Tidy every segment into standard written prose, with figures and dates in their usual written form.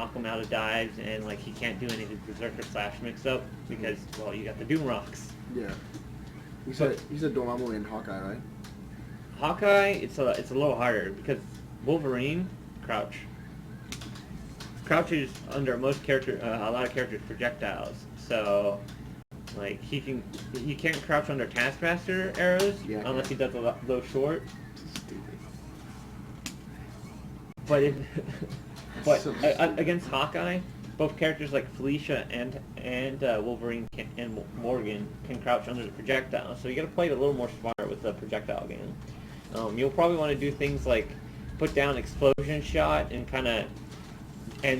knock him out of dives, and like he can't do any of his Berserker Slash mix-up because, well, you got the Doom Rocks. Yeah. You said Dormammu and Hawkeye, right? Hawkeye, it's a little harder because Wolverine crouches under a lot of characters' projectiles. So, like he can't crouch under Taskmaster arrows unless he does those short. Stupid. But against Hawkeye, both characters like Felicia and Wolverine and Morgan can crouch under the projectile. So you got to play it a little more smart with the projectile game. You'll probably want to do things like put down explosion shot and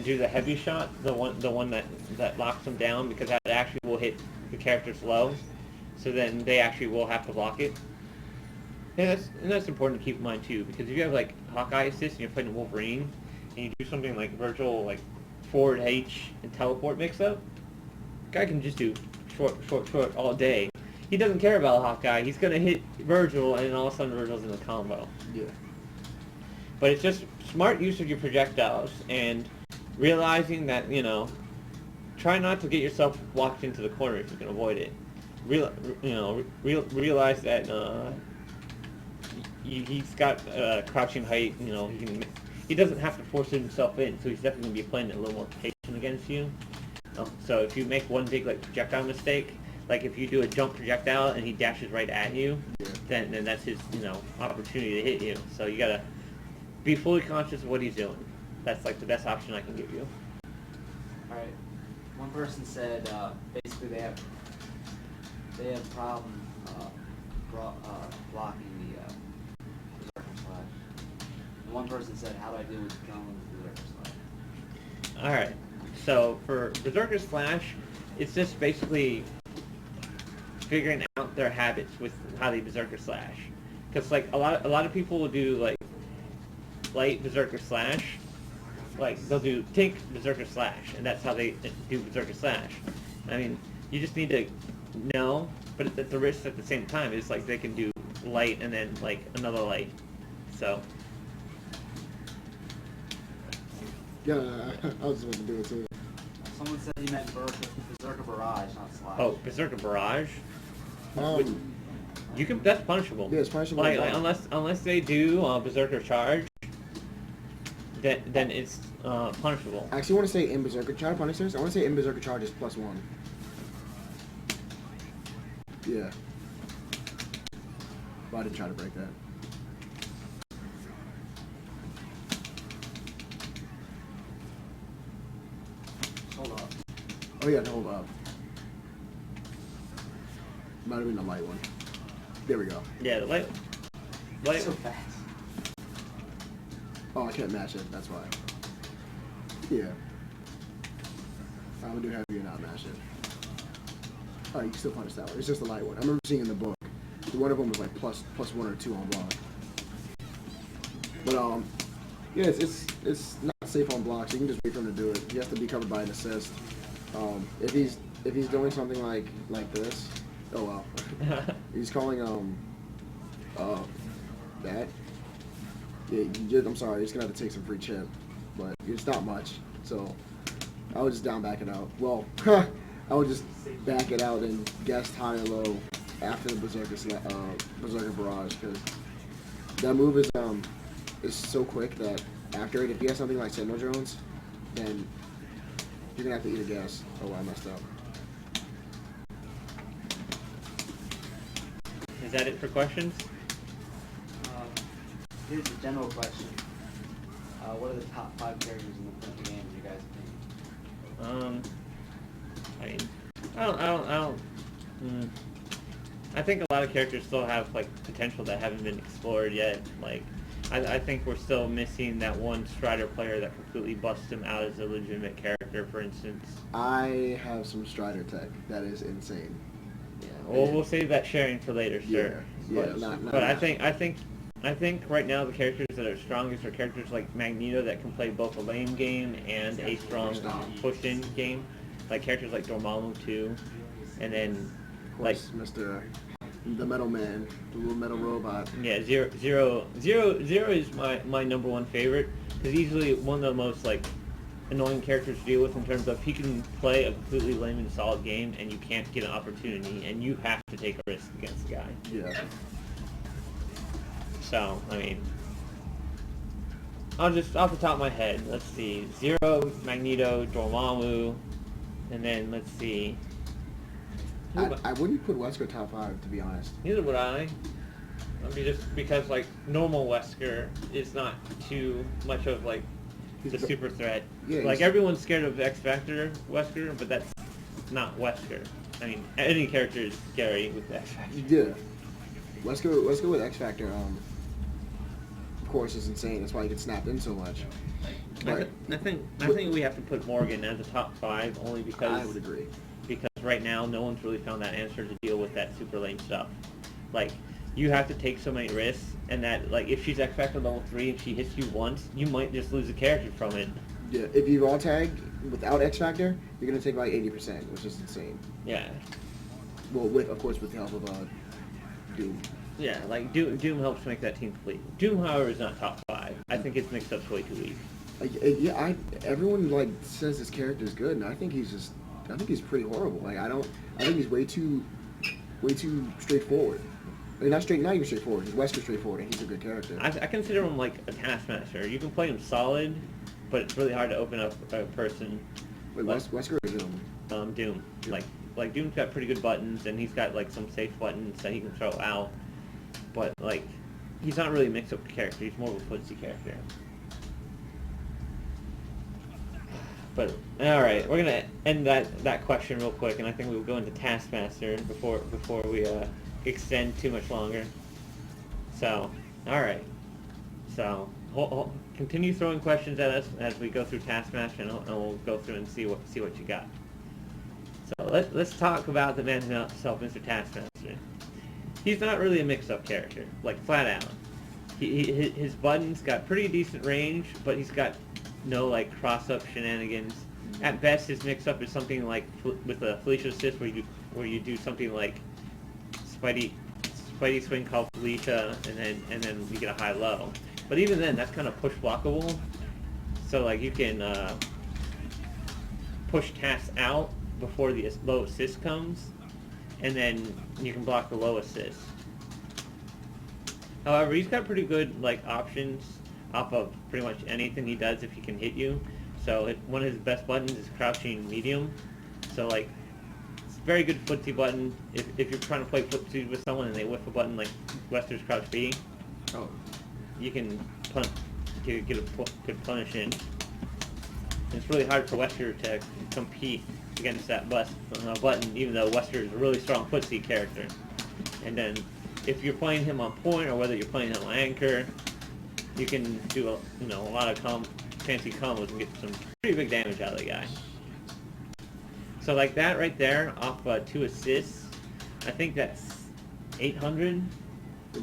do the heavy shot, the one that locks them down, because that actually will hit the characters low. So then they actually will have to block it. And that's important to keep in mind too, because if you have like Hawkeye assist and you're playing Wolverine, and you do something like Virgil like forward H and teleport mix up, guy can just do short all day. He doesn't care about Hawkeye. He's gonna hit Virgil, and then all of a sudden Virgil's in the combo. Yeah. But it's just smart use of your projectiles and realizing that, try not to get yourself walked into the corner if you can avoid it. Realize that he's got crouching height. He doesn't have to force himself in, so he's definitely gonna be playing it a little more patient against you. So if you make one big projectile mistake, like if you do a jump projectile and he dashes right at you, then that's his opportunity to hit you. So you gotta be fully conscious of what he's doing. That's like the best option I can give you. All right. One person said basically they have problem blocking the Berserker Slash. And one person said, how do I deal with Jones' Berserker Slash? All right. So for Berserker Slash, it's just basically figuring out their habits with how they Berserker Slash. Because like a lot of people will do like light Berserker Slash. Like they'll do Tink Berserker Slash, and that's how they do Berserker Slash. I mean, you just need to know, but at the risk at the same time, it's like they can do light and then like another light. So. Yeah, I was about to do it too. Someone said he meant Berserker Barrage, not Slash. Oh, Berserker Barrage. You can. That's punishable. Yeah, it's punishable. Like unless they do Berserker Charge, then it's punishable. I actually want to say in Berserker Charge punishers. I want to say in Berserker Charge is +1. Yeah. But I didn't try to break that. Hold up. Oh yeah, hold up. Might have been the light one. There we go. Yeah, the light. So fast. Oh, I can't match it. That's why. Yeah. I'm gonna do heavy and not match it. Oh, you can still punish that one. It's just the light one. I remember seeing in the book. One of them was like plus 1 or 2 on block. But yeah, it's not safe on block, so you can just wait for him to do it. You have to be covered by an assist. If he's doing something like this, oh wow, he's calling that. Yeah, I'm sorry, you're just gonna have to take some free chip, but it's not much. So I would just down back it out. Well, I would just back it out and guess high or low after the Berserker Barrage, because that move is so quick that after it, if you have something like Sentinel Drones, then you're gonna have to eat a guess. Oh, I messed up. Is that it for questions? Here's a general question. What are the top 5 characters in the games you guys think? I think a lot of characters still have like potential that haven't been explored yet. Like, I think we're still missing that one Strider player that completely busts him out as a legitimate character. For instance, I have some Strider tech that is insane. Yeah. Well, we'll save that sharing for later, sir. Yeah. But I think right now the characters that are strongest are characters like Magneto that can play both a lane game and a strong push-in game. Like characters like Dormammu too, and then like Mr. The Metal Man, the little metal robot. Yeah, Zero is my number one favorite. He's easily one of the most like annoying character to deal with in terms of he can play a completely lame and solid game and you can't get an opportunity and you have to take a risk against the guy. Yeah. So, I mean, I'll just, off the top of my head, let's see, Zero, Magneto, Dormammu, and then let's see. I wouldn't put Wesker top 5, to be honest. Neither would I. I mean, just because, like, normal Wesker is not too much of, like, the super threat. Yeah, like, everyone's scared of X Factor Wesker, but that's not Wesker. I mean, any character is scary with X Factor. Yeah. Let's go with X Factor. Of course, is insane. That's why he gets snapped in so much. I think we have to put Morgan as a top 5 only because I would agree. Because right now no one's really found that answer to deal with that super lame stuff. Like, you have to take so many risks, and that, like, if she's X Factor level 3 and she hits you once, you might just lose a character from it. Yeah, if you raw tag without X Factor, you're gonna take like 80%, which is insane. Yeah. Well, of course with the help of Doom. Yeah, like, Doom helps make that team complete. Doom, however, is not top 5. I think his mix-up's way too weak. Everyone like says this character is good, and I think he's pretty horrible. Like, I think he's way too straightforward. Like, not even straightforward. He's Wesker straightforward, and he's a good character. I consider him like a Taskmaster. You can play him solid, but it's really hard to open up a person. Wait, Wesker or Doom? Doom. Like Doom's got pretty good buttons, and he's got like some safe buttons that he can throw out. But like, he's not really a mix-up character. He's more of a footsie character. But all right, we're gonna end that question real quick, and I think we'll go into Taskmaster before we extend too much longer. So, all right. So continue throwing questions at us as we go through Taskmaster, and we'll go through and see what you got. So let's talk about the man himself, Mr. Taskmaster. He's not really a mix-up character, like flat out. His buttons got pretty decent range, but he's got no like cross-up shenanigans. At best, his mix-up is something like with a Felicia assist, where you do something like Spidey swing call Felicia, and then you get a high-low. But even then, that's kind of push blockable. So like you can push tasks out before the low assist comes, and then you can block the low assist. However, he's got pretty good like options off of pretty much anything he does if he can hit you. So one of his best buttons is crouching medium. So like, it's a very good footsie button. If you're trying to play footsie with someone and they whiff a button like Wester's crouch B, you can get a good punish in. And it's really hard for Wester to compete against that button, even though Wester is a really strong footsie character. And then if you're playing him on point, or whether you're playing him on anchor, you can do a lot of fancy combos and get some pretty big damage out of the guy. So like that right there, off 2 assists, I think that's 800. It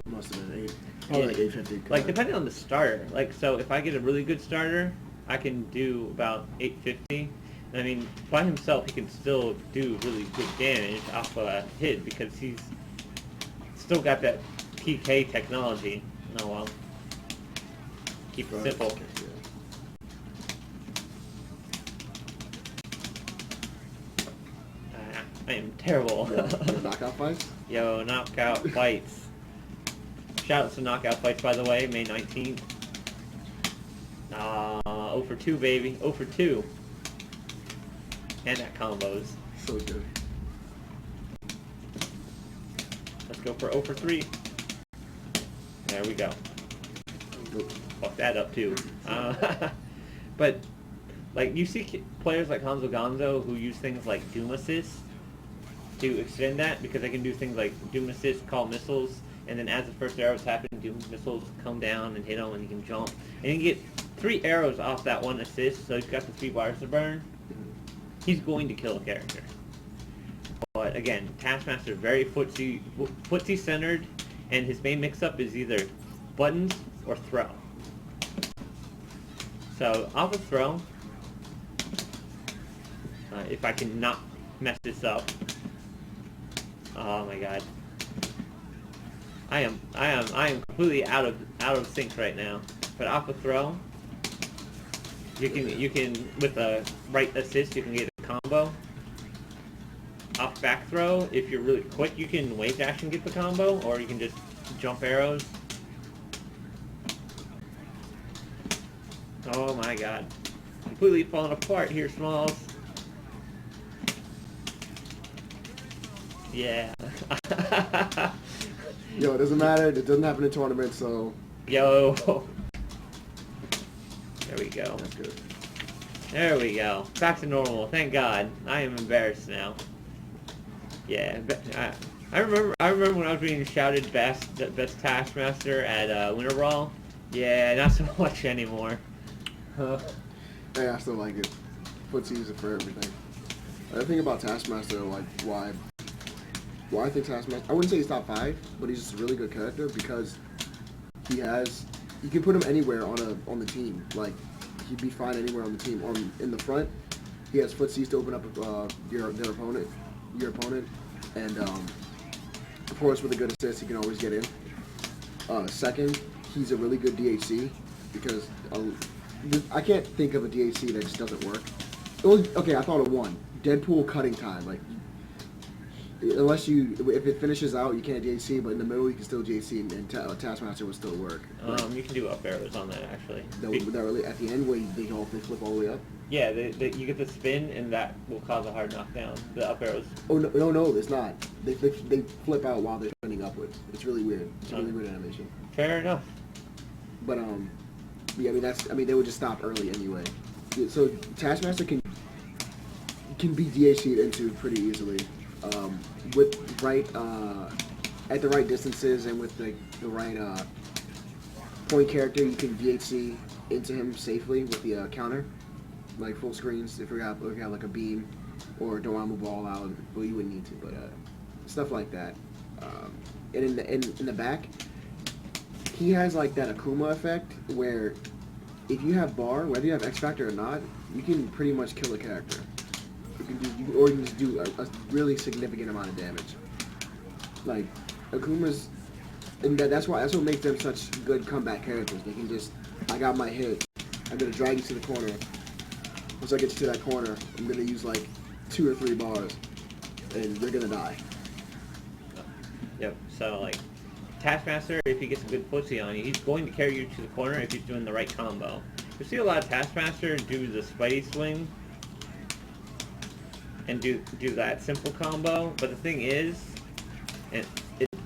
must have been 8. Probably like 850. Like depending on the starter. Like, so if I get a really good starter, I can do about 850. I mean, by himself, he can still do really good damage off hit because he's still got that PK technology. Oh well. Keep it simple. I am terrible. Knockout fights? Yo, knockout fights. Shout out to knockout fights, by the way, May 19th. 0 for 2, baby. 0 for 2. And that combos. So good. Let's go for 0 for 3. There we go. Fuck that up too. But like, you see players like Hanzo Gonzo who use things like Doom Assist to extend that, because they can do things like Doom Assist, call missiles, and then as the first arrows happen, Doom missiles come down and hit him, and he can jump. And he can get 3 arrows off that 1 assist, so he's got the 3 bars to burn. He's going to kill a character. But again, Taskmaster is very footsie centered, and his main mix-up is either buttons or throw. So off of throw, if I can not mess this up. Oh my god. I am completely out of sync right now. But off of throw, You can with a right assist you can get a combo. Off back throw, if you're really quick, you can wave dash and get the combo, or you can just jump arrows. Oh my god. Completely falling apart here, Smalls. Yeah. Yo, it doesn't matter. It doesn't happen in tournaments, so... Yo. There we go. That's good. There we go. Back to normal. Thank God. I am embarrassed now. Yeah. I remember when I was being shouted best Taskmaster at Winter Brawl. Yeah, not so much anymore. Hey, I still like it. Footsie's it for everything. The thing about Taskmaster, like why I think Taskmaster, I wouldn't say he's top 5, but he's just a really good character because you can put him anywhere on the team. Like he'd be fine anywhere on the team. In the front, he has footsies to open up your opponent, and of course with a good assist, he can always get in. Second, he's a really good DHC because I can't think of a DHC that just doesn't work. Okay, I thought of one. Deadpool cutting time. Like, if it finishes out, you can't DHC, but in the middle you can still DHC, and Taskmaster would still work. You can do up arrows on that actually. That really at the end where they flip all the way up. Yeah, you get the spin, and that will cause a hard knockdown. The up arrows. Oh no, it's not. They flip out while they're spinning upwards. It's really weird. It's a really weird animation. Fair enough. But yeah, I mean they would just stop early anyway. So Taskmaster can be DHC'd into pretty easily. With at the right distances and with the right point character, you can VHC into him safely with the counter, like full screens. If you have like a beam, or don't want to move all out, well you wouldn't need to, but stuff like that. And in the back, he has like that Akuma effect where if you have bar, whether you have X Factor or not, you can pretty much kill a character. You can just do a really significant amount of damage. Like Akuma's, and that's what makes them such good comeback characters. They can just, I got my hit, I'm gonna drag you to the corner. Once I get you to that corner, I'm gonna use like 2 or 3 bars, and they're gonna die. Yep. So like, Taskmaster, if he gets a good footsie on you, he's going to carry you to the corner if he's doing the right combo. You see a lot of Taskmaster do the Spidey swing and do that simple combo, but the thing is, it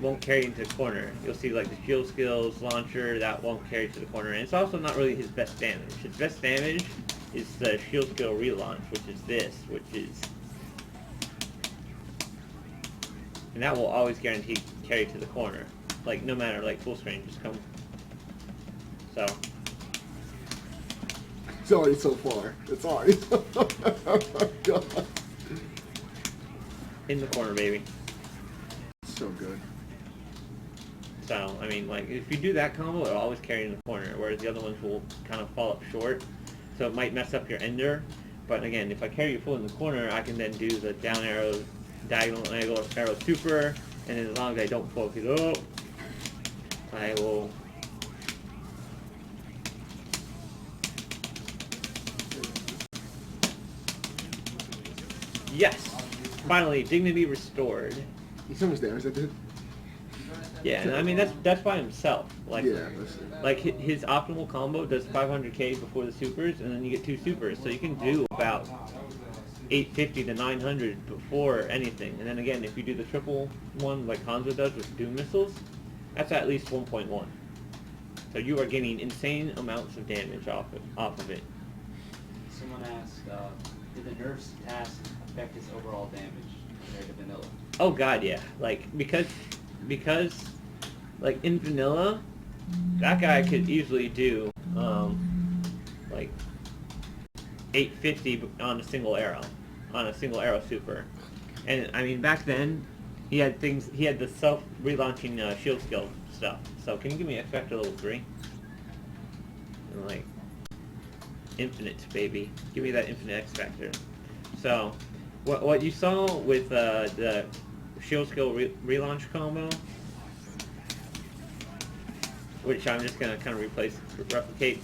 won't carry into the corner. You'll see like the shield skills, launcher, that won't carry to the corner, and it's also not really his best damage. His best damage is the shield skill relaunch, which is this, and that will always guarantee carry to the corner. Like no matter, like full screen, just come. So. It's already so far. It's already so God. In the corner, baby. So good. So, I mean, like, if you do that combo, it'll always carry in the corner, whereas the other ones will kind of fall up short. So it might mess up your ender. But again, if I carry you full in the corner, I can then do the down arrow, diagonal arrow super, and then as long as I don't fuck it up, I will... Yes! Finally, dignity restored. He's so much damage that did. Yeah, and I mean that's by himself. Like, yeah, like his optimal combo does 500k before the supers, and then you get 2 supers, so you can do about 850 to 900 before anything. And then again, if you do the triple one like Hanzo does with Doom missiles, that's at least 1.1. So you are getting insane amounts of damage off of it. Someone asked, did the nerfs task affect his overall damage compared to vanilla? Oh god, yeah. Like because like in vanilla, that guy could easily do like 850 on a single arrow super. And I mean back then he had the self relaunching shield skill stuff. So can you give me X Factor level 3? And like infinite, baby. Give me that infinite X Factor. So what you saw with the shield skill relaunch combo, which I'm just gonna kind of replicate.